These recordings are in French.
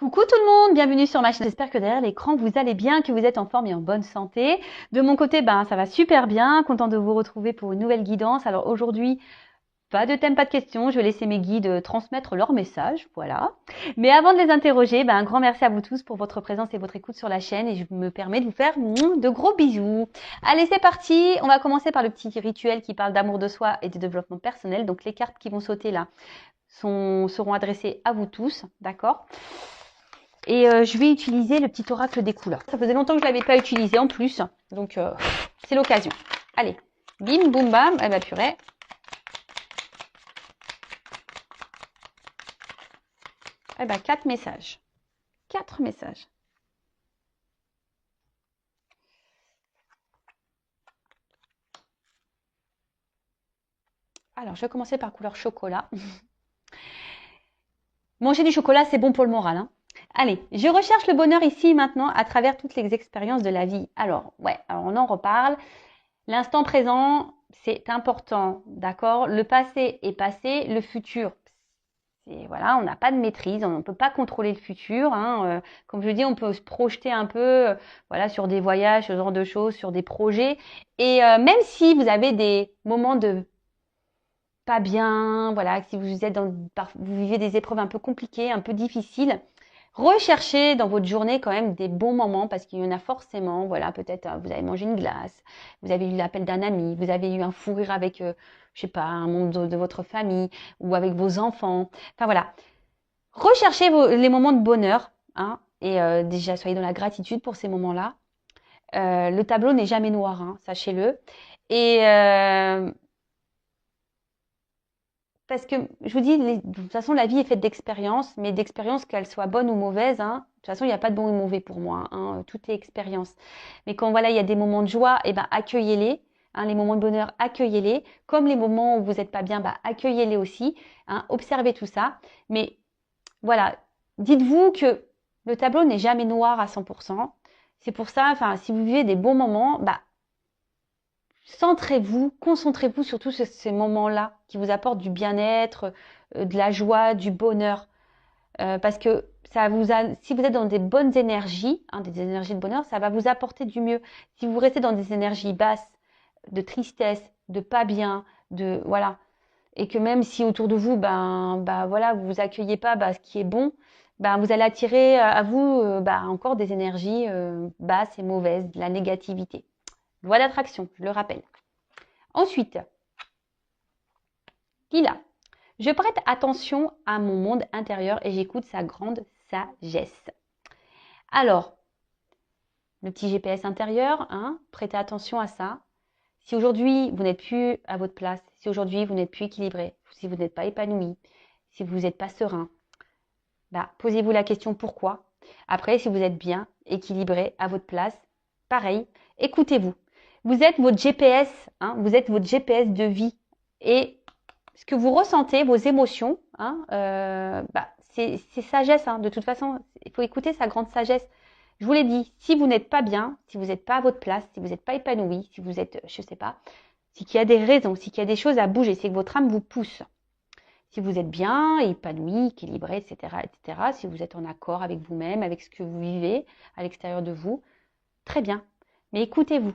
Coucou tout le monde, bienvenue sur ma chaîne. J'espère que derrière l'écran vous allez bien, que vous êtes en forme et en bonne santé. De mon côté, ça va super bien, content de vous retrouver pour une nouvelle guidance. Alors aujourd'hui, pas de thème, pas de questions, je vais laisser mes guides transmettre leurs messages, voilà. Mais avant de les interroger, un grand merci à vous tous pour votre présence et votre écoute sur la chaîne et je me permets de vous faire de gros bisous. Allez, c'est parti, on va commencer par le petit rituel qui parle d'amour de soi et de développement personnel. Donc les cartes qui vont sauter là seront adressées à vous tous, d'accord ? Et je vais utiliser le petit oracle des couleurs. Ça faisait longtemps que je ne l'avais pas utilisé en plus, donc c'est l'occasion. Allez, bim, boum, bam, eh ben purée. Eh ben 4 messages. 4 messages. Alors, je vais commencer par couleur chocolat. Manger du chocolat, c'est bon pour le moral, hein. Allez, je recherche le bonheur ici maintenant à travers toutes les expériences de la vie. Alors, alors on en reparle. L'instant présent, c'est important, d'accord? Le passé est passé, le futur, voilà, on n'a pas de maîtrise, on ne peut pas contrôler le futur, hein. Comme je dis, on peut se projeter un peu, voilà, sur des voyages, ce genre de choses, sur des projets. Et même si vous avez des moments de pas bien, voilà, si vous êtes vous vivez des épreuves un peu compliquées, un peu difficiles, recherchez dans votre journée quand même des bons moments parce qu'il y en a forcément. Voilà, peut-être vous avez mangé une glace, vous avez eu l'appel d'un ami, vous avez eu un fou rire avec, je sais pas, un membre de votre famille ou avec vos enfants. Enfin voilà, recherchez les moments de bonheur, hein, et déjà soyez dans la gratitude pour ces moments-là. Le tableau n'est jamais noir, hein, sachez-le. Et parce que je vous dis, de toute façon, la vie est faite d'expériences, mais d'expériences, qu'elles soient bonnes ou mauvaises, hein. De toute façon, il n'y a pas de bon ou mauvais pour moi, hein, tout est expérience. Mais quand voilà, il y a des moments de joie, accueillez-les. Hein, les moments de bonheur, accueillez-les. Comme les moments où vous n'êtes pas bien, accueillez-les aussi. Hein, observez tout ça. Mais voilà, dites-vous que le tableau n'est jamais noir à 100%. C'est pour ça, si vous vivez des bons moments, centrez-vous, concentrez-vous sur tous ces moments-là qui vous apportent du bien-être, de la joie, du bonheur. Parce que si vous êtes dans des bonnes énergies, hein, des énergies de bonheur, ça va vous apporter du mieux. Si vous restez dans des énergies basses, de tristesse, de pas bien, voilà, et que même si autour de vous, voilà, vous accueillez pas ce qui est bon, vous allez attirer à vous encore des énergies basses et mauvaises, de la négativité. Loi d'attraction, je le rappelle. Ensuite, Lila, je prête attention à mon monde intérieur et j'écoute sa grande sagesse. Alors, le petit GPS intérieur, hein, prêtez attention à ça. Si aujourd'hui vous n'êtes plus à votre place, si aujourd'hui vous n'êtes plus équilibré, si vous n'êtes pas épanoui, si vous n'êtes pas serein, posez-vous la question pourquoi. Après, si vous êtes bien, équilibré, à votre place, pareil, écoutez-vous. Vous êtes votre GPS, hein, vous êtes votre GPS de vie. Et ce que vous ressentez, vos émotions, hein, c'est sagesse. Hein. De toute façon, il faut écouter sa grande sagesse. Je vous l'ai dit, si vous n'êtes pas bien, si vous n'êtes pas à votre place, si vous n'êtes pas épanoui, si vous êtes, je ne sais pas, c'est qu'il y a des raisons, c'est qu'il y a des choses à bouger, c'est que votre âme vous pousse. Si vous êtes bien, épanoui, équilibré, etc., etc., si vous êtes en accord avec vous-même, avec ce que vous vivez à l'extérieur de vous, très bien. Mais écoutez-vous.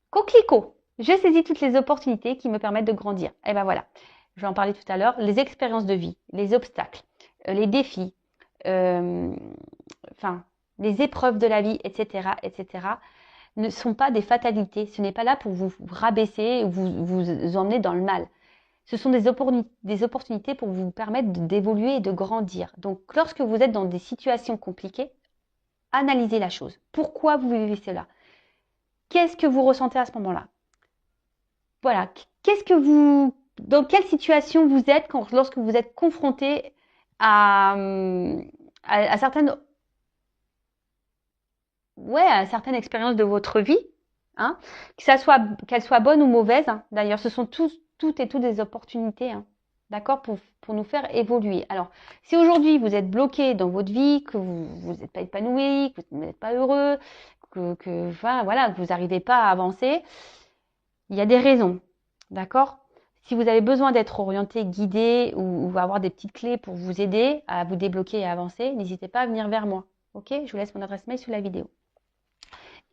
Coquelicot, je saisis toutes les opportunités qui me permettent de grandir. Et voilà, je vais en parler tout à l'heure. Les expériences de vie, les obstacles, les défis, les épreuves de la vie, etc., etc., ne sont pas des fatalités. Ce n'est pas là pour vous rabaisser ou vous emmener dans le mal. Ce sont des opportunités pour vous permettre d'évoluer et de grandir. Donc, lorsque vous êtes dans des situations compliquées, analysez la chose. Pourquoi vous vivez cela? Qu'est-ce que vous ressentez à ce moment-là? Voilà. Dans quelle situation vous êtes lorsque vous êtes confronté à certaines expériences de votre vie, hein, qu'elles soient bonnes ou mauvaises. Hein. D'ailleurs, ce sont toutes des opportunités, hein, d'accord, pour nous faire évoluer. Alors, si aujourd'hui vous êtes bloqué dans votre vie, que vous n'êtes pas épanoui, que vous n'êtes pas heureux, que vous n'arrivez pas à avancer, il y a des raisons, d'accord? Si vous avez besoin d'être orienté, guidé ou avoir des petites clés pour vous aider à vous débloquer et avancer, n'hésitez pas à venir vers moi. Ok? Je vous laisse mon adresse mail sous la vidéo.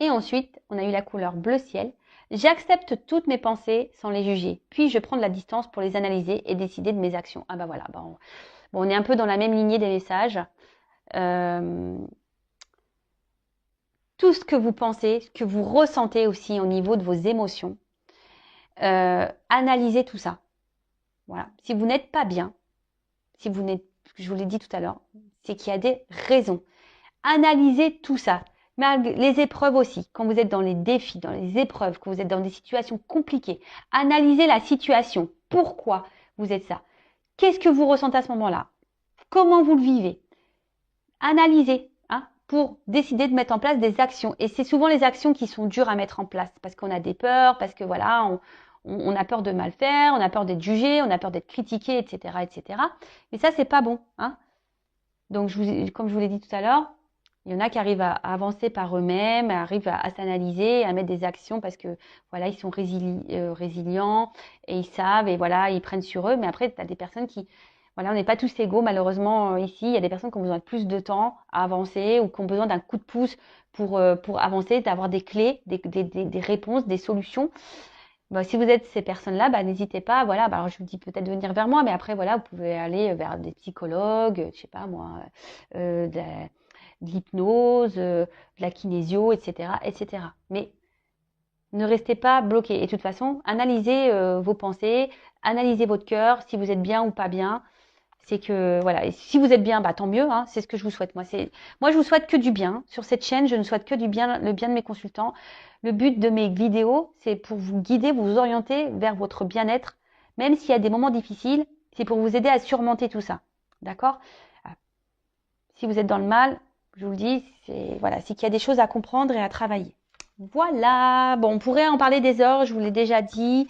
Et ensuite, on a eu la couleur bleu ciel. J'accepte toutes mes pensées sans les juger. Puis, je prends de la distance pour les analyser et décider de mes actions. Ah bah voilà, on est un peu dans la même lignée des messages. Tout ce que vous pensez, ce que vous ressentez aussi au niveau de vos émotions, analysez tout ça. Voilà. Si vous n'êtes pas bien, si vous n'êtes, je vous l'ai dit tout à l'heure, c'est qu'il y a des raisons. Analysez tout ça. Les épreuves aussi, quand vous êtes dans les défis, dans les épreuves, quand vous êtes dans des situations compliquées, analysez la situation. Pourquoi vous êtes ça? Qu'est-ce que vous ressentez à ce moment-là? Comment vous le vivez? Analysez, hein, pour décider de mettre en place des actions. Et c'est souvent les actions qui sont dures à mettre en place parce qu'on a des peurs, parce que voilà, on a peur de mal faire, on a peur d'être jugé, on a peur d'être critiqué, etc., etc. Mais ça, c'est pas bon, hein. Donc, comme je vous l'ai dit tout à l'heure, il y en a qui arrivent à avancer par eux-mêmes, arrivent à s'analyser, à mettre des actions parce que voilà, ils sont résilients et ils savent et voilà, ils prennent sur eux. Mais après, tu as des personnes qui, voilà, on n'est pas tous égaux malheureusement ici. Il y a des personnes qui ont besoin de plus de temps à avancer ou qui ont besoin d'un coup de pouce pour avancer, d'avoir des clés, des réponses, des solutions. Bah, si vous êtes ces personnes-là, bah, n'hésitez pas. Voilà, bah, alors je vous dis peut-être de venir vers moi, mais après voilà, vous pouvez aller vers des psychologues, je sais pas moi, de l'hypnose, de la kinésio, etc., etc. Mais ne restez pas bloqué. Et de toute façon, analysez vos pensées, analysez votre cœur, si vous êtes bien ou pas bien. C'est que voilà, et si vous êtes bien, bah tant mieux, hein, c'est ce que je vous souhaite. Moi, je vous souhaite que du bien. Sur cette chaîne, je ne souhaite que du bien, le bien de mes consultants. Le but de mes vidéos, c'est pour vous guider, vous orienter vers votre bien-être, même s'il y a des moments difficiles, c'est pour vous aider à surmonter tout ça. D'accord? Si vous êtes dans le mal, je vous le dis, c'est qu'il y a des choses à comprendre et à travailler. Voilà. Bon, on pourrait en parler des heures, je vous l'ai déjà dit.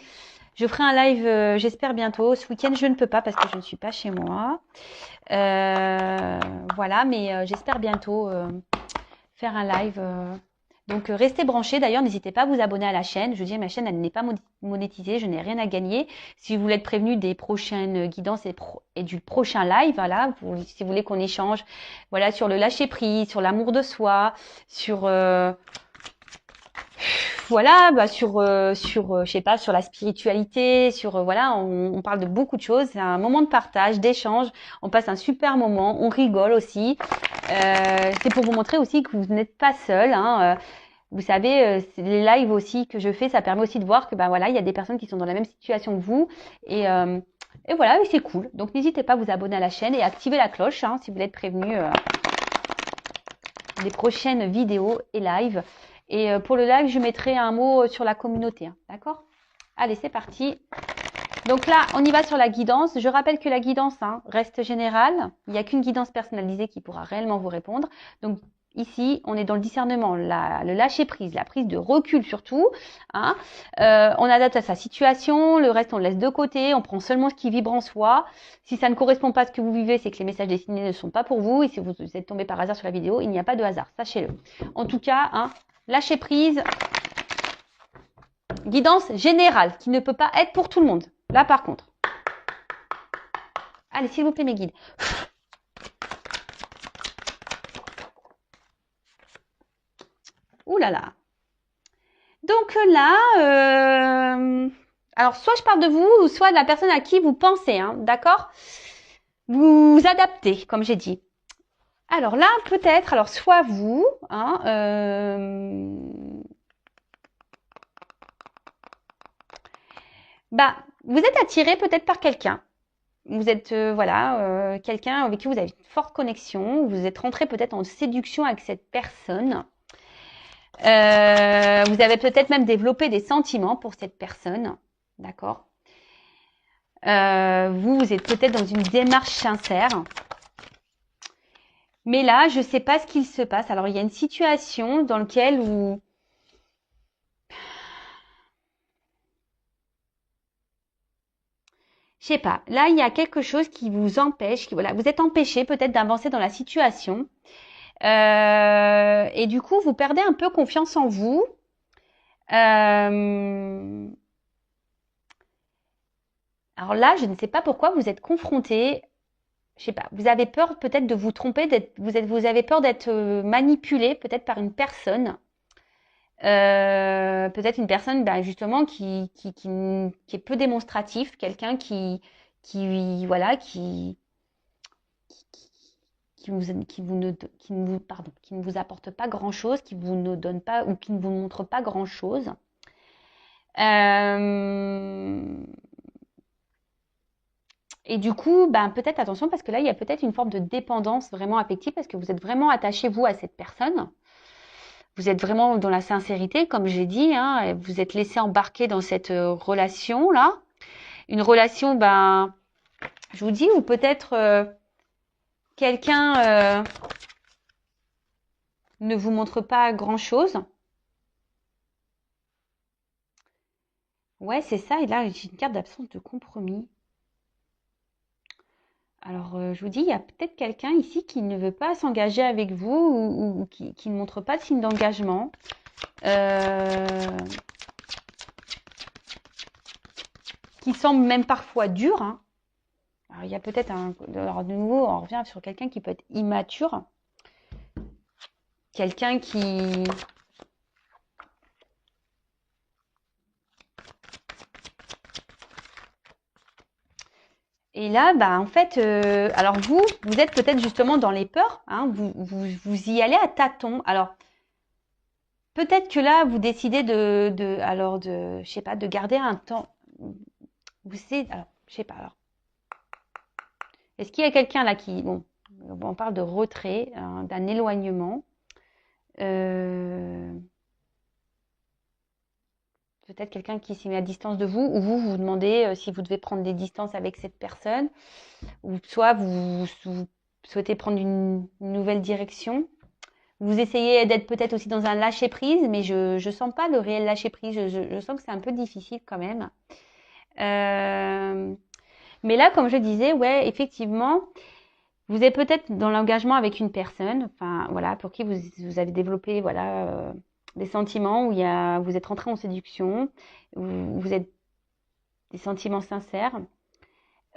Je ferai un live, j'espère bientôt. Ce week-end, je ne peux pas parce que je ne suis pas chez moi. Voilà, mais j'espère bientôt faire un live. Donc, restez branchés. D'ailleurs, n'hésitez pas à vous abonner à la chaîne. Je veux dire, ma chaîne, elle n'est pas monétisée. Je n'ai rien à gagner. Si vous voulez être prévenu des prochaines guidances et du prochain live, voilà, si vous voulez qu'on échange, voilà, sur le lâcher-prise, sur l'amour de soi, sur... voilà, bah je sais pas, sur la spiritualité, sur voilà, on parle de beaucoup de choses. C'est un moment de partage, d'échange. On passe un super moment, on rigole aussi. C'est pour vous montrer aussi que vous n'êtes pas seul. Hein. Vous savez, les lives aussi que je fais, ça permet aussi de voir que ben voilà, il y a des personnes qui sont dans la même situation que vous et voilà, c'est cool. Donc n'hésitez pas à vous abonner à la chaîne et activer la cloche hein, si vous voulez être prévenu des prochaines vidéos et lives. Et pour le live, je mettrai un mot sur la communauté. Hein, d'accord? Allez, c'est parti. Donc là, on y va sur la guidance. Je rappelle que la guidance hein, reste générale. Il n'y a qu'une guidance personnalisée qui pourra réellement vous répondre. Donc ici, on est dans le discernement, le lâcher prise, la prise de recul surtout. Hein. On adapte à sa situation. Le reste, on le laisse de côté. On prend seulement ce qui vibre en soi. Si ça ne correspond pas à ce que vous vivez, c'est que les messages destinés ne sont pas pour vous. Et si vous êtes tombé par hasard sur la vidéo, il n'y a pas de hasard. Sachez-le. En tout cas, hein, lâcher prise. Guidance générale qui ne peut pas être pour tout le monde. Là, par contre. Allez, s'il vous plaît, mes guides. Ouh là là. Donc là, alors soit je parle de vous, soit de la personne à qui vous pensez, hein, d'accord? Vous adaptez, comme j'ai dit. Alors là, peut-être, alors soit vous, hein, bah, vous êtes attiré peut-être par quelqu'un. Vous êtes, voilà, quelqu'un avec qui vous avez une forte connexion. Vous êtes rentré peut-être en séduction avec cette personne. Vous avez peut-être même développé des sentiments pour cette personne. D'accord? Vous êtes peut-être dans une démarche sincère. Mais là, je ne sais pas ce qu'il se passe. Alors, il y a une situation dans laquelle où... Je sais pas. Là, il y a quelque chose qui vous empêche. Voilà, vous êtes empêché peut-être d'avancer dans la situation. Et du coup, vous perdez un peu confiance en vous. Alors là, je ne sais pas pourquoi vous êtes confronté. Je sais pas, vous avez peur peut-être de vous tromper, vous avez peur d'être manipulé peut-être par une personne. Peut-être une personne justement qui est peu démonstratif, quelqu'un voilà, qui ne vous apporte pas grand-chose, qui vous ne donne pas ou qui ne vous montre pas grand-chose. Et du coup, peut-être attention parce que là, il y a peut-être une forme de dépendance vraiment affective parce que vous êtes vraiment attaché, vous, à cette personne. Vous êtes vraiment dans la sincérité, comme j'ai dit, hein, et vous êtes laissé embarquer dans cette relation-là. Une relation, je vous dis, ou peut-être quelqu'un ne vous montre pas grand-chose. Ouais, c'est ça. Et là, j'ai une carte d'absence de compromis. Alors, je vous dis, il y a peut-être quelqu'un ici qui ne veut pas s'engager avec vous ou qui ne montre pas de signe d'engagement. Qui semble même parfois dur. Hein. Alors, il y a peut-être alors, de nouveau, on revient sur quelqu'un qui peut être immature. Quelqu'un qui... Et là, en fait, alors vous êtes peut-être justement dans les peurs. Hein, vous y allez à tâtons. Alors, peut-être que là, vous décidez je sais pas, de garder un temps. Vous savez, alors, je sais pas. Alors, est-ce qu'il y a quelqu'un là qui, bon, on parle de retrait, hein, d'un éloignement. Peut-être quelqu'un qui s'est mis à distance de vous, ou vous demandez si vous devez prendre des distances avec cette personne, ou soit vous souhaitez prendre une nouvelle direction. Vous essayez d'être peut-être aussi dans un lâcher-prise, mais je sens pas le réel lâcher-prise. Je sens que c'est un peu difficile quand même. Mais là, comme je disais, ouais, effectivement, vous êtes peut-être dans l'engagement avec une personne, enfin voilà, pour qui vous avez développé voilà des sentiments où vous êtes rentré en séduction, où vous êtes des sentiments sincères.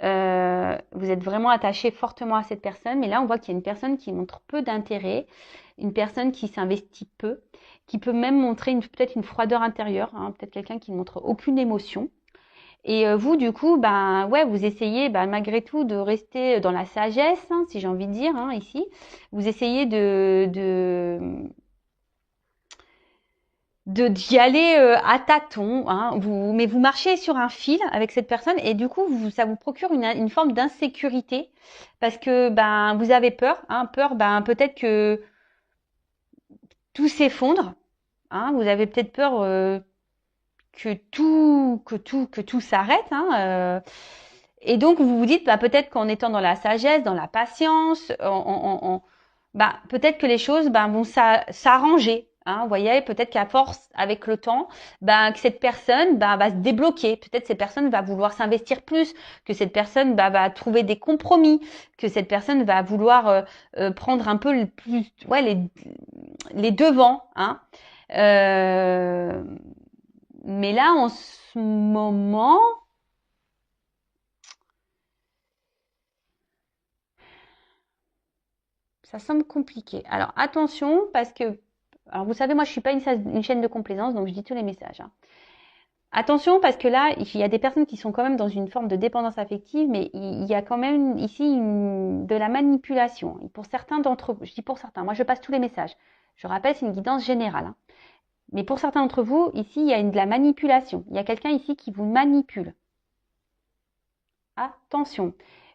Vous êtes vraiment attaché fortement à cette personne, mais là on voit qu'il y a une personne qui montre peu d'intérêt, une personne qui s'investit peu, qui peut même montrer peut-être une froideur intérieure, hein, peut-être quelqu'un qui ne montre aucune émotion. Et vous, du coup, ouais, vous essayez malgré tout de rester dans la sagesse, hein, si j'ai envie de dire, hein, ici. Vous essayez d'y aller à tâtons, hein, mais vous marchez sur un fil avec cette personne et du coup, ça vous procure une forme d'insécurité parce que vous avez peur, hein, peur, peut-être que tout s'effondre, hein, vous avez peut-être peur que tout s'arrête, hein, et donc vous vous dites peut-être qu'en étant dans la sagesse, dans la patience, peut-être que les choses vont s'arranger. Hein, vous voyez, peut-être qu'à force, avec le temps, que cette personne va se débloquer. Peut-être cette personne va vouloir s'investir plus, que cette personne va trouver des compromis, que cette personne va vouloir prendre un peu les devants. Hein. Mais là, en ce moment, ça semble compliqué. Alors attention, parce que, alors vous savez, moi je suis pas une chaîne de complaisance, donc je dis tous les messages. Hein. Attention, parce que là, il y a des personnes qui sont quand même dans une forme de dépendance affective, mais il y a quand même ici de la manipulation. Et pour certains d'entre vous, je dis pour certains, moi je passe tous les messages. Je rappelle, c'est une guidance générale. Hein. Mais pour certains d'entre vous, ici, il y a de la manipulation. Il y a quelqu'un ici qui vous manipule. Attention.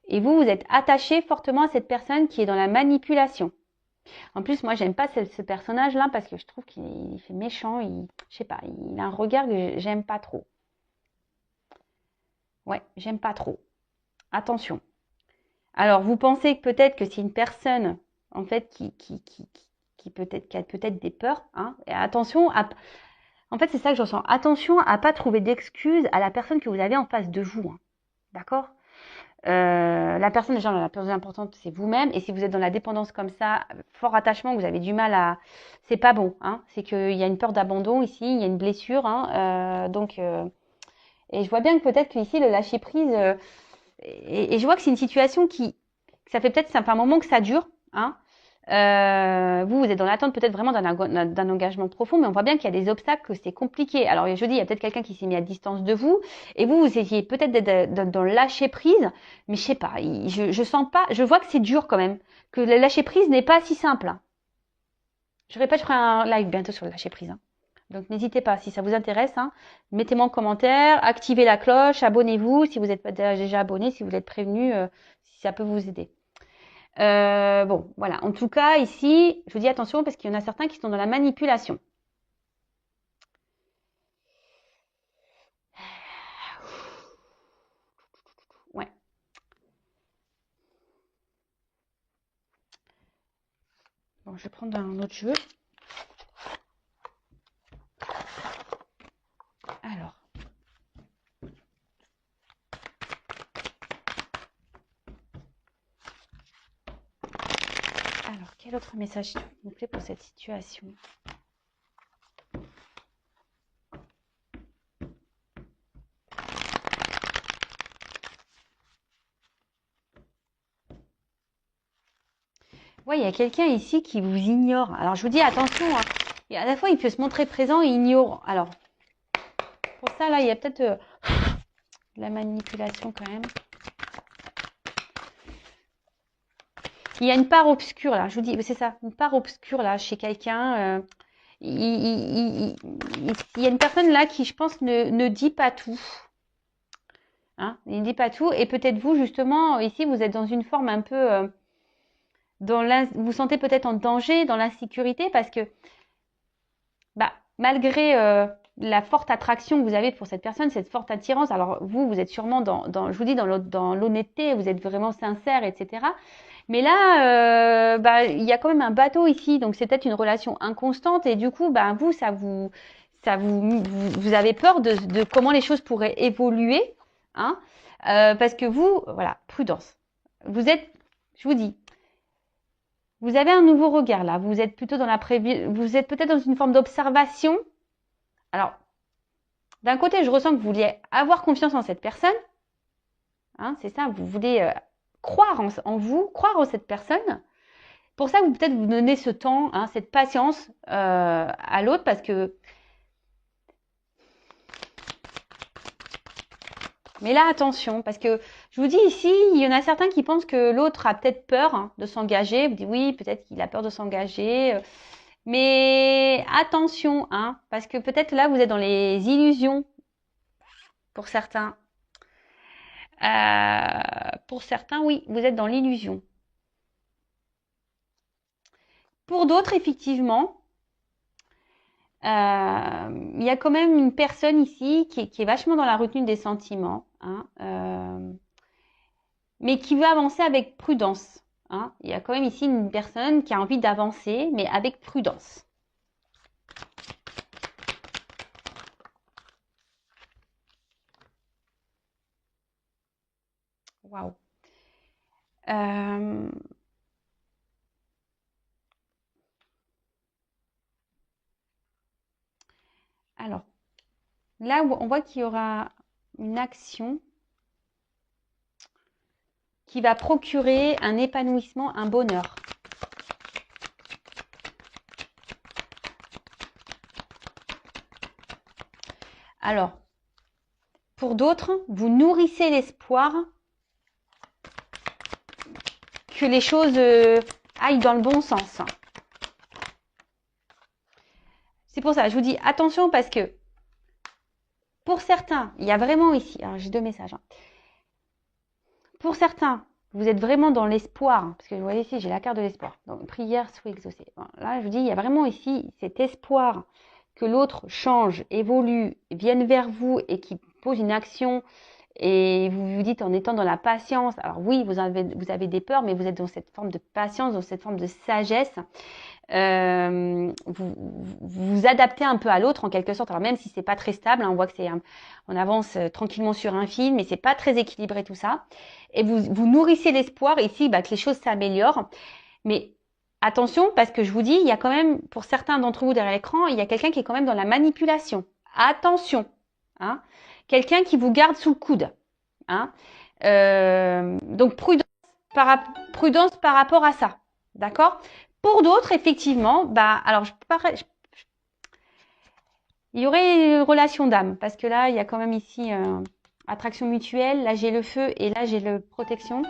Et vous êtes attaché fortement à cette personne qui est dans la manipulation. En plus, moi, j'aime pas ce personnage-là parce que je trouve qu'il fait méchant. Je sais pas, il a un regard que j'aime pas trop. Ouais, j'aime pas trop. Attention. Alors, vous pensez que peut-être que c'est une personne, en fait, qui a peut-être des peurs. Hein, et attention en fait, c'est ça que je ressens. Attention à pas trouver d'excuses à la personne que vous avez en face de vous. Hein. D'accord ? La personne déjà la plus importante c'est vous-même et si vous êtes dans la dépendance comme ça, fort attachement, vous avez du mal à, c'est pas bon, hein, c'est qu'il y a une peur d'abandon ici, il y a une blessure, hein, donc Et je vois bien que peut-être qu'ici, le lâcher prise, et je vois que c'est une situation que ça fait peut-être, ça fait un moment que ça dure, hein. Vous êtes dans l'attente peut-être vraiment d'un engagement profond, mais on voit bien qu'il y a des obstacles, que c'est compliqué. Alors, je dis, il y a peut-être quelqu'un qui s'est mis à distance de vous, et vous essayez peut-être d'être dans le lâcher prise, mais je sais pas, je sens pas, je vois que c'est dur quand même, que le lâcher prise n'est pas si simple, hein. Je répète, je ferai un live bientôt sur le lâcher prise, hein. Donc n'hésitez pas, si ça vous intéresse, hein, mettez-moi en commentaire, activez la cloche, abonnez-vous si vous n'êtes pas déjà abonné, si vous êtes prévenu, si ça peut vous aider. Bon, voilà. En tout cas, ici, je vous dis attention parce qu'il y en a certains qui sont dans la manipulation. Ouais. Bon, je vais prendre un autre jeu. Alors. Alors, quel autre message s'il vous plaît pour cette situation? Ouais, il y a quelqu'un ici qui vous ignore. Alors, je vous dis attention, hein. Et à la fois, il peut se montrer présent et ignore. Alors, pour ça, là, il y a peut-être de la manipulation quand même. Il y a une part obscure, là. Je vous dis, c'est ça, une part obscure, là, chez quelqu'un. Il y a une personne, là, qui, je pense, ne dit pas tout. Hein, il ne dit pas tout. Et peut-être vous, justement, ici, vous êtes dans une forme un peu... vous vous sentez peut-être en danger, dans l'insécurité, parce que bah, malgré la forte attraction que vous avez pour cette personne, cette forte attirance, alors vous êtes sûrement je vous dis, dans l'honnêteté, vous êtes vraiment sincère, etc. Mais là, bah, il y a quand même un bateau ici, donc c'est peut-être une relation inconstante, et du coup, bah, vous avez peur de comment les choses pourraient évoluer, hein, parce que vous, voilà, prudence. Vous êtes, je vous dis, vous avez un nouveau regard là. Vous êtes plutôt dans vous êtes peut-être dans une forme d'observation. Alors, d'un côté, je ressens que vous vouliez avoir confiance en cette personne. Hein, c'est ça, vous voulez croire en vous, croire en cette personne. Pour ça, vous peut-être vous donnez ce temps, hein, cette patience à l'autre, parce que. Mais là, attention, parce que je vous dis ici, il y en a certains qui pensent que l'autre a peut-être peur, hein, de s'engager. Vous dites oui, peut-être qu'il a peur de s'engager. Mais attention, hein, parce que peut-être là, vous êtes dans les illusions pour certains. Pour certains, oui, vous êtes dans l'illusion. Pour d'autres, effectivement, il y a quand même une personne ici qui est vachement dans la retenue des sentiments, hein, mais qui veut avancer avec prudence. Hein. Il y a quand même ici une personne qui a envie d'avancer, mais avec prudence. Waouh. Alors, là, on voit qu'il y aura une action qui va procurer un épanouissement, un bonheur. Alors, pour d'autres, vous nourrissez l'espoir que les choses aillent dans le bon sens. C'est pour ça, je vous dis attention parce que pour certains, il y a vraiment ici, alors j'ai deux messages. Hein. Pour certains, vous êtes vraiment dans l'espoir, parce que vous voyez ici, j'ai la carte de l'espoir. Donc, prière soit exaucée. Bon, là, je vous dis, il y a vraiment ici cet espoir que l'autre change, évolue, vienne vers vous et qui pose une action. Et vous vous dites en étant dans la patience, alors oui, vous avez des peurs, mais vous êtes dans cette forme de patience, dans cette forme de sagesse. Vous vous adaptez un peu à l'autre en quelque sorte. Alors même si c'est pas très stable, hein, on voit que on avance tranquillement sur un fil, mais c'est pas très équilibré tout ça. Et vous nourrissez l'espoir ici que les choses s'améliorent. Mais attention, parce que je vous dis, il y a quand même, pour certains d'entre vous derrière l'écran, il y a quelqu'un qui est quand même dans la manipulation. Attention, hein. quelqu'un qui vous garde sous le coude. Hein. Donc prudence par rapport à ça. D'accord? Pour d'autres, effectivement, bah, alors il y aurait une relation d'âme, parce que là, il y a quand même ici attraction mutuelle. Là, j'ai le feu et là, j'ai le protection.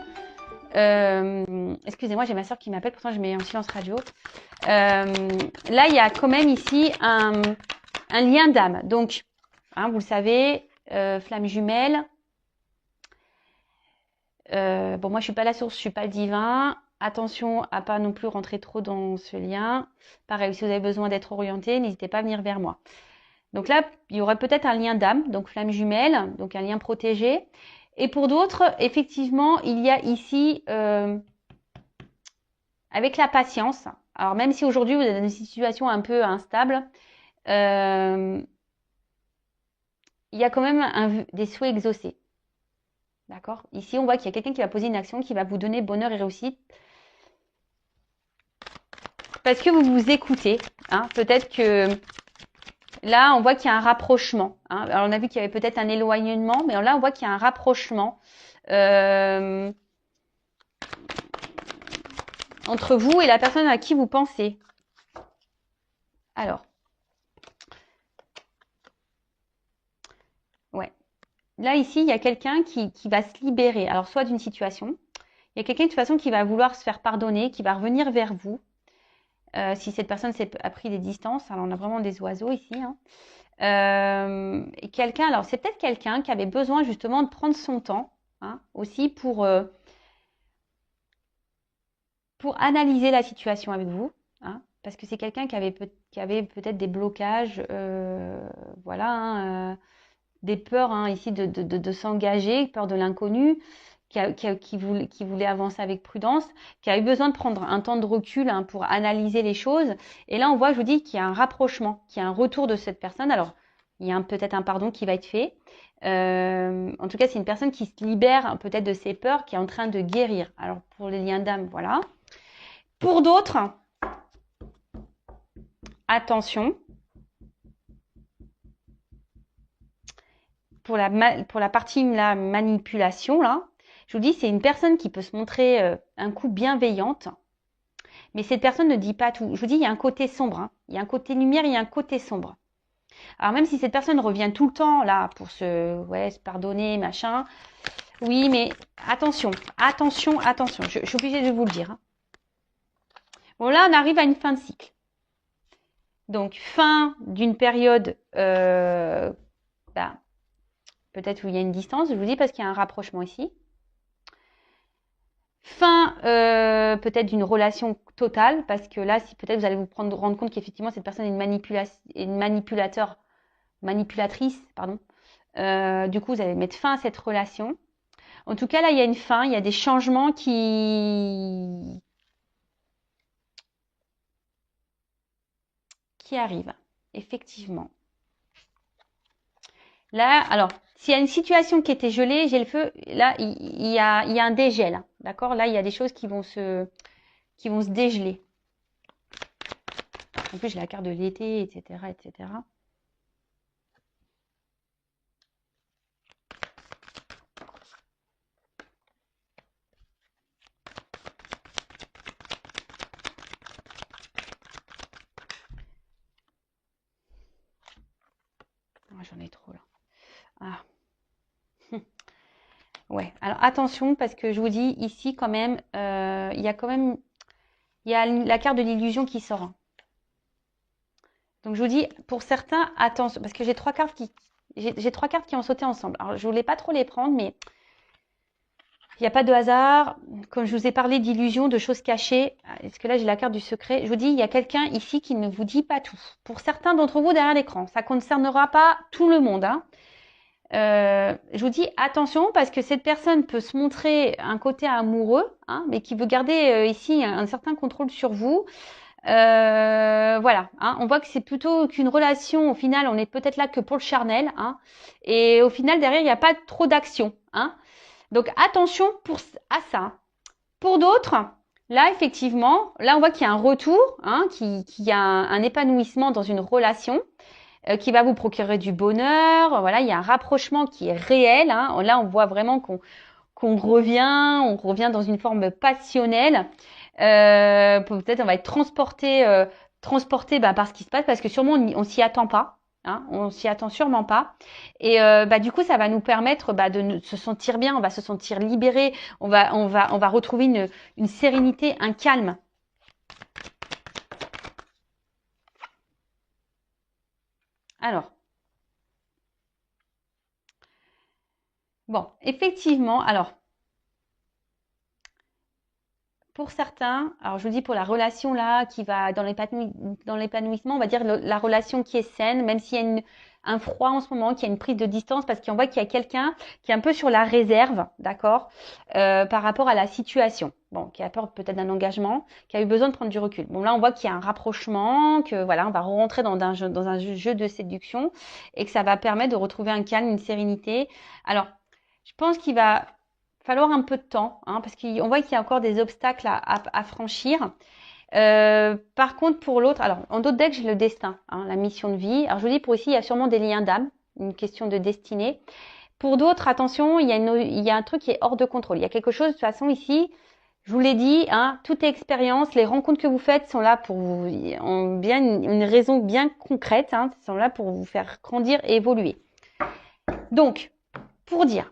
Excusez-moi, j'ai ma soeur qui m'appelle, pourtant je mets en silence radio. Là, il y a quand même ici un lien d'âme. Donc, hein, vous le savez, flamme jumelle. Bon, moi, je suis pas la source, je suis pas le divin. Attention à pas non plus rentrer trop dans ce lien. Pareil, si vous avez besoin d'être orienté, n'hésitez pas à venir vers moi. Donc là, il y aurait peut-être un lien d'âme, donc flamme jumelle, donc un lien protégé. Et pour d'autres, effectivement, il y a ici, avec la patience, alors même si aujourd'hui vous êtes dans une situation un peu instable, il y a quand même des souhaits exaucés. D'accord? Ici, on voit qu'il y a quelqu'un qui va poser une action qui va vous donner bonheur et réussite. Parce que vous vous écoutez. Hein, peut-être que là, on voit qu'il y a un rapprochement. Hein. Alors, on a vu qu'il y avait peut-être un éloignement, mais là, on voit qu'il y a un rapprochement entre vous et la personne à qui vous pensez. Alors, ouais. Là, ici, il y a quelqu'un qui va se libérer. Alors, soit d'une situation. Il y a quelqu'un de toute façon qui va vouloir se faire pardonner, qui va revenir vers vous. Si cette personne a pris des distances, alors on a vraiment des oiseaux ici. Hein. Et quelqu'un, alors c'est peut-être quelqu'un qui avait besoin justement de prendre son temps, hein, aussi pour analyser la situation avec vous, hein, parce que c'est quelqu'un qui avait peut-être des blocages, voilà, hein, des peurs hein, ici de s'engager, peur de l'inconnu. Qui voulait avancer avec prudence, qui a eu besoin de prendre un temps de recul hein, pour analyser les choses. Et là, on voit, je vous dis, qu'il y a un rapprochement, qu'il y a un retour de cette personne. Alors, il y a peut-être un pardon qui va être fait. En tout cas, c'est une personne qui se libère peut-être de ses peurs, qui est en train de guérir. Alors, pour les liens d'âme, voilà. Pour d'autres, attention. Pour la partie la manipulation, là, je vous dis, c'est une personne qui peut se montrer un coup bienveillante, mais cette personne ne dit pas tout. Je vous dis, il y a un côté sombre, hein. Il y a un côté lumière, il y a un côté sombre. Alors même si cette personne revient tout le temps là pour se pardonner, machin, oui, mais attention, attention, attention. Je suis obligée de vous le dire. Hein. Bon là, on arrive à une fin de cycle. Donc fin d'une période, peut-être où il y a une distance. Je vous dis parce qu'il y a un rapprochement ici. Fin peut-être d'une relation totale, parce que là, si peut-être vous allez vous rendre compte qu'effectivement cette personne est une manipulatrice, pardon. Du coup, vous allez mettre fin à cette relation. En tout cas, là, il y a une fin, il y a des changements qui arrivent, effectivement. Là, alors, s'il y a une situation qui était gelée, j'ai le feu, là, il y a un dégel, hein, d'accord? Là, il y a des choses qui vont se dégeler. En plus, j'ai la carte de l'été, etc., etc. Oh, j'en ai trop, là. Ah. Ouais, alors attention, parce que je vous dis, ici, quand même, il y a la carte de l'illusion qui sort. Hein. Donc, je vous dis, pour certains, attention, parce que j'ai trois cartes qui ont sauté ensemble. Alors, je voulais pas trop les prendre, mais il n'y a pas de hasard. Comme je vous ai parlé d'illusion, de choses cachées, est-ce que là, j'ai la carte du secret? Je vous dis, il y a quelqu'un ici qui ne vous dit pas tout. Pour certains d'entre vous derrière l'écran, ça ne concernera pas tout le monde. Hein. Je vous dis attention parce que cette personne peut se montrer un côté amoureux, hein, mais qui veut garder ici un certain contrôle sur vous. Voilà, hein, on voit que c'est plutôt qu'une relation. Au final, on est peut-être là que pour le charnel, hein, et au final derrière il n'y a pas trop d'action. Hein. Donc attention à ça. Pour d'autres, là effectivement, là on voit qu'il y a un retour, hein, qu'il y a un épanouissement dans une relation. qui va vous procurer du bonheur. Voilà, il y a un rapprochement qui est réel. Hein. Là, on voit vraiment qu'on revient dans une forme passionnelle. Peut-être on va être transporté par ce qui se passe, parce que sûrement on s'y attend pas. Hein, on s'y attend sûrement pas. Et du coup, ça va nous permettre de se sentir bien, on va se sentir libéré, on va retrouver une sérénité, un calme. Alors, bon, effectivement, alors, pour certains, alors je vous dis pour la relation là qui va dans l'épanouissement, on va dire la relation qui est saine, même s'il y a un froid en ce moment, qu'il y a une prise de distance, parce qu'on voit qu'il y a quelqu'un qui est un peu sur la réserve, d'accord, par rapport à la situation. Bon, qui a peur peut-être d'un engagement, qui a eu besoin de prendre du recul. Bon, là, on voit qu'il y a un rapprochement, que voilà, on va rentrer dans un jeu de séduction, et que ça va permettre de retrouver un calme, une sérénité. Alors, je pense qu'il va falloir un peu de temps, hein, parce qu'on voit qu'il y a encore des obstacles à franchir. Par contre, pour l'autre, alors en d'autres decks, j'ai le destin, hein, la mission de vie. Alors je vous dis, pour ici, il y a sûrement des liens d'âme, une question de destinée. Pour d'autres, attention, il y a un truc qui est hors de contrôle. Il y a quelque chose, de toute façon, ici, je vous l'ai dit, hein, toute expérience, les rencontres que vous faites sont là pour vous, ont bien une raison bien concrète, hein, sont là pour vous faire grandir et évoluer. Donc, pour dire,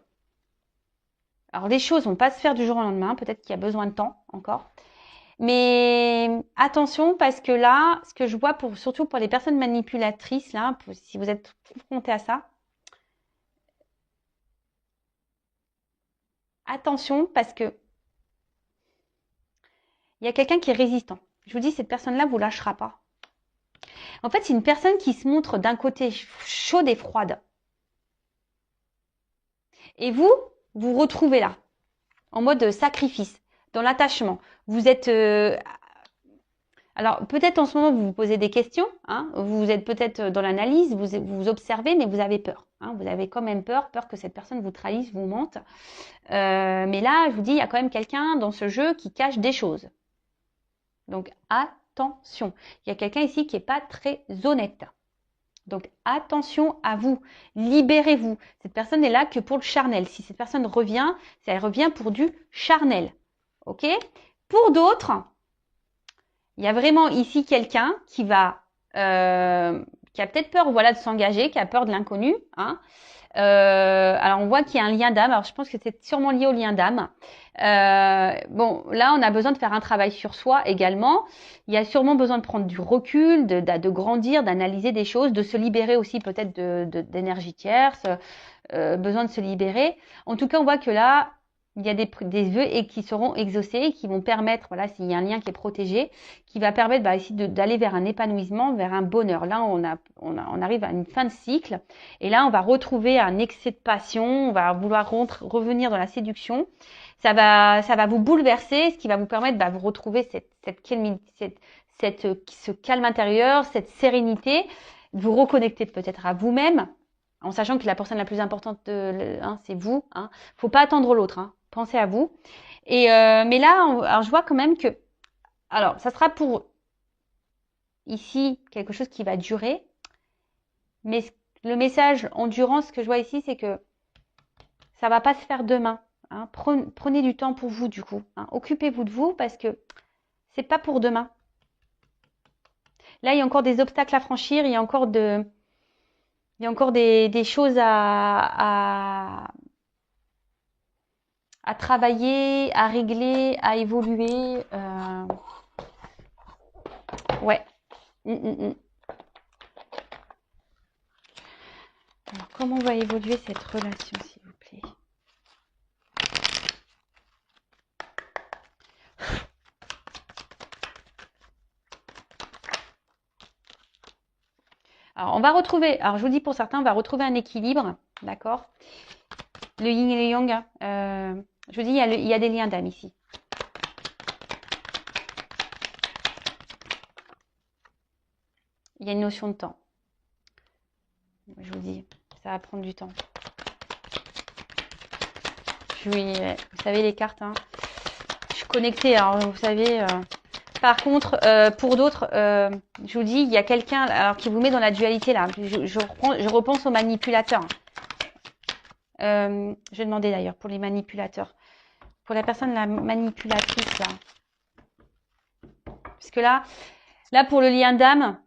alors les choses vont pas se faire du jour au lendemain, peut-être qu'il y a besoin de temps encore. Mais attention, parce que là, ce que je vois surtout pour les personnes manipulatrices, là, si vous êtes confrontés à ça, attention, parce que il y a quelqu'un qui est résistant. Je vous dis, cette personne-là vous lâchera pas. En fait, c'est une personne qui se montre d'un côté chaude et froide. Et vous retrouvez là, en mode sacrifice, dans l'attachement. Vous êtes alors, peut-être en ce moment, vous vous posez des questions, hein, vous êtes peut-être dans l'analyse, vous observez, mais vous avez peur. Hein, vous avez quand même peur que cette personne vous trahisse, vous mente. Mais là, je vous dis, il y a quand même quelqu'un dans ce jeu qui cache des choses. Donc, attention. Il y a quelqu'un ici qui n'est pas très honnête. Donc, attention à vous. Libérez-vous. Cette personne n'est là que pour le charnel. Si cette personne revient, elle revient pour du charnel. OK ? Pour d'autres, il y a vraiment ici quelqu'un qui a peut-être peur, voilà, de s'engager, qui a peur de l'inconnu. Hein. Alors on voit qu'il y a un lien d'âme. Alors je pense que c'est sûrement lié au lien d'âme. Bon, là on a besoin de faire un travail sur soi également. Il y a sûrement besoin de prendre du recul, de grandir, d'analyser des choses, de se libérer aussi peut-être d'énergie tierce. Besoin de se libérer. En tout cas, on voit que là, il y a des vœux qui seront exaucés et qui vont permettre, voilà, s'il y a un lien qui est protégé, qui va permettre ici d'aller vers un épanouissement, vers un bonheur. Là, on arrive à une fin de cycle et là, on va retrouver un excès de passion, on va vouloir revenir dans la séduction. Ça va vous bouleverser, ce qui va vous permettre de vous retrouver ce calme intérieur, cette sérénité, vous reconnecter peut-être à vous-même, en sachant que la personne la plus importante, c'est vous. Hein. Faut pas attendre l'autre. Hein. Pensez à vous. Et mais là, alors je vois quand même que, alors ça sera pour ici quelque chose qui va durer. Mais le message endurance que je vois ici, c'est que ça va pas se faire demain. Hein. Prenez du temps pour vous du coup. Hein. Occupez-vous de vous parce que c'est pas pour demain. Là, il y a encore des obstacles à franchir. Il y a encore des choses à travailler, à régler, à évoluer. Ouais. Alors, comment va évoluer cette relation, s'il vous plaît? Alors, on va retrouver, alors je vous dis pour certains, on va retrouver un équilibre, d'accord? Le yin et le yang, je vous dis, il y a des liens d'âme ici. Il y a une notion de temps. Je vous dis, ça va prendre du temps. Vous savez les cartes, hein. Je suis connectée, alors vous savez, Par contre, pour d'autres, je vous dis, il y a quelqu'un alors qui vous met dans la dualité là. Je repense aux manipulateurs. Je vais demander d'ailleurs pour les manipulateurs. Pour la personne la manipulatrice là. Parce que là pour le lien d'âme,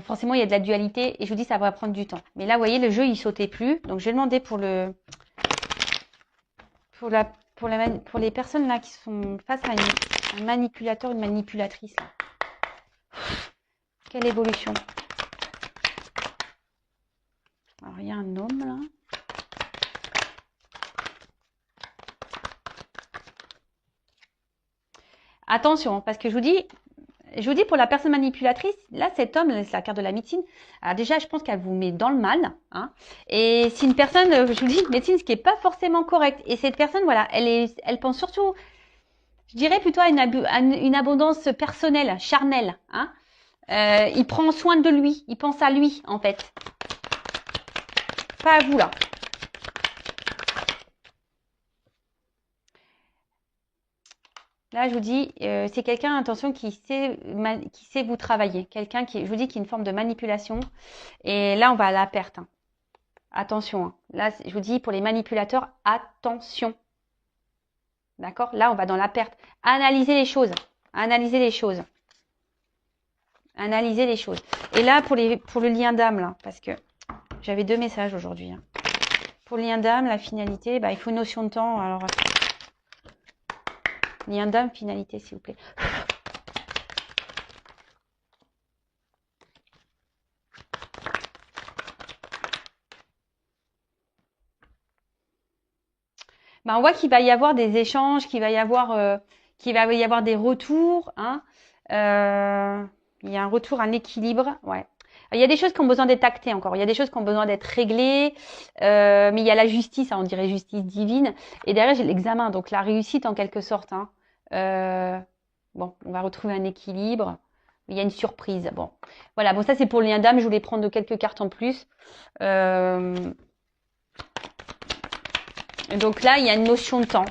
forcément il y a de la dualité et je vous dis ça va prendre du temps. Mais là, vous voyez, le jeu il sautait plus. Donc je vais demander pour les personnes là qui sont face à un manipulateur, une manipulatrice là. Quelle évolution. Alors il y a un homme là. Attention, parce que je vous dis pour la personne manipulatrice, là cet homme, c'est la carte de la médecine. Alors déjà, je pense qu'elle vous met dans le mal, hein. Et c'est une personne, je vous dis, médecine, ce qui est pas forcément correct. Et cette personne, voilà, elle pense surtout, je dirais plutôt à une abondance personnelle, charnelle, hein. Il prend soin de lui, il pense à lui en fait, pas à vous là. Là, je vous dis, c'est quelqu'un, attention, qui sait vous travailler. Quelqu'un qui, je vous dis, qui est une forme de manipulation. Et là, on va à la perte, hein. Attention, hein. Là, je vous dis, pour les manipulateurs, attention. D'accord? Là, on va dans la perte. Analysez les choses. Analysez les choses. Analysez les choses. Et là, pour le lien d'âme, là, parce que j'avais 2 messages aujourd'hui, hein. Pour le lien d'âme, la finalité, bah, il faut une notion de temps. Alors, lien d'âme, finalité, s'il vous plaît. Ben, on voit qu'il va y avoir des échanges, qu'il va y avoir des retours, hein. Il y a un retour, un équilibre, ouais. Il y a des choses qui ont besoin d'être actées encore. Il y a des choses qui ont besoin d'être réglées, mais il y a la justice, hein, on dirait justice divine. Et derrière, j'ai l'examen, donc la réussite en quelque sorte, hein. Bon, on va retrouver un équilibre. Il y a une surprise. Bon, voilà. Bon, ça c'est pour le lien d'âme. Je voulais prendre quelques cartes en plus. Donc là, il y a une notion de temps.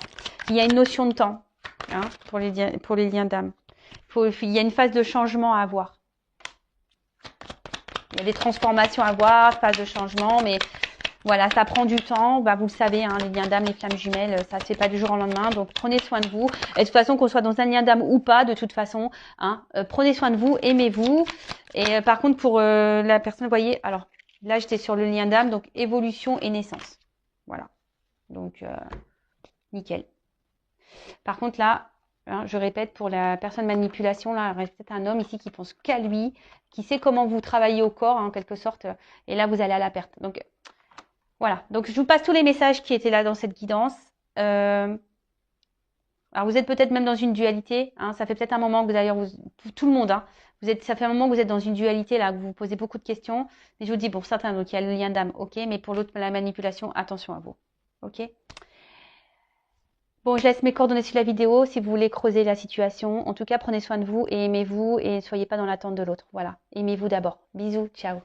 Il y a une notion de temps, hein, pour les liens d'âme. Il y a une phase de changement à avoir. Il y a des transformations à avoir, phase de changement, mais voilà, ça prend du temps. Bah, vous le savez, hein, les liens d'âme, les flammes jumelles, ça ne se fait pas du jour au lendemain. Donc prenez soin de vous. Et de toute façon, qu'on soit dans un lien d'âme ou pas, de toute façon, hein, prenez soin de vous, aimez-vous. Et par contre, pour la personne, vous voyez, alors là, j'étais sur le lien d'âme, donc évolution et naissance. Voilà. Donc, nickel. Par contre, là, hein, je répète, pour la personne manipulation, là, il reste peut-être un homme ici qui pense qu'à lui, qui sait comment vous travaillez au corps, hein, en quelque sorte. Et là, vous allez à la perte. Donc, voilà. Donc, je vous passe tous les messages qui étaient là dans cette guidance. Alors, vous êtes peut-être même dans une dualité. Hein, ça fait peut-être un moment que d'ailleurs, tout le monde, hein, ça fait un moment que vous êtes dans une dualité, là, que vous vous posez beaucoup de questions. Et je vous dis, pour certains, donc, il y a le lien d'âme, ok, mais pour l'autre, la manipulation, attention à vous. Ok? Bon, je laisse mes coordonnées sur la vidéo si vous voulez creuser la situation. En tout cas, prenez soin de vous et aimez-vous et ne soyez pas dans l'attente de l'autre. Voilà, aimez-vous d'abord. Bisous, ciao.